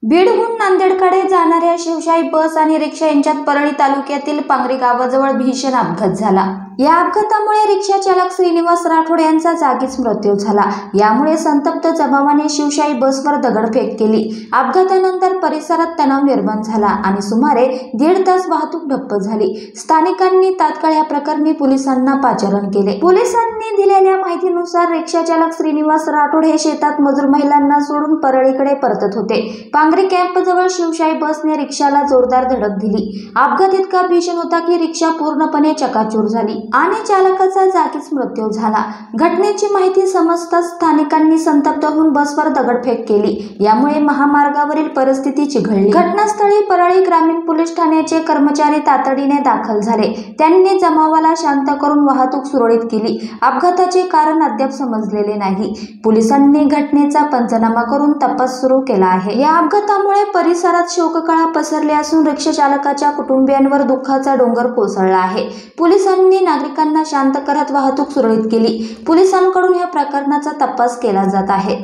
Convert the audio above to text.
बीडहून नांदेडकडे जाणाऱ्या शिवशाही बस आणि रिक्षा यांच्यात परळी तालुक्यातील पांगरी गावाजवळ भीषण अपघात झाला। या अपघातामुळे रिक्षा चालक श्रीनिवास राठोड यांचा जागीच मृत्यू झाला। यामुळे संतप्त जमावाने शिवशाही बसवर दगडफेक केली। अपघातानंतर परिसरात तणाव निर्माण झाला आणि सुमारे 1.5 तास वाहतूक ठप्प झाली। स्थानिकांनी तात्काळ या प्रकरणी पोलिसांना पाचारण केले। पोलिसांनी दिलेल्या माहितीनुसार रिक्षा चालक श्रीनिवास राठोड हे शेतात मजूर महिलांना सोडून परळीकडे परतत होते। पांगरी कॅम्पजवळ शिवशाही बसने रिक्षाला जोरदार धडक दिली। अपघात इतका भीषण होता की रिक्षा पूर्णपणे चकाचूर झाली आणि चालकाचा जागीच मृत्यू झाला। घटनेची माहिती समजताच स्थानिकांनी संतप्त होऊन बसवर दगडफेक केली। यामुळे महामार्गावरील परिस्थिती चिघळली। घटनास्थळी परळी ग्रामीण पोलीस ठाण्याचे कर्मचारी तातडीने दाखल झाले। त्यांनी जमावाला शांत करून वाहतूक सुरळीत केली। अपघाताचे कारण अद्याप समजलेले नाही। पोलिसांनी घटनेचा पंचनामा करून तपास सुरू केला आहे। या अपघातामुळे परिसरात शोककळा पसरली असून रिक्षा चालकाच्या कुटुंबियांवर दुःखाचा डोंगर कोसळला आहे। पोलिसांनी नागरिकांना शांत करत वाहतूक सुरळीत केली। पोलिसांकडून या प्रकरणाचा तपास केला जात आहे।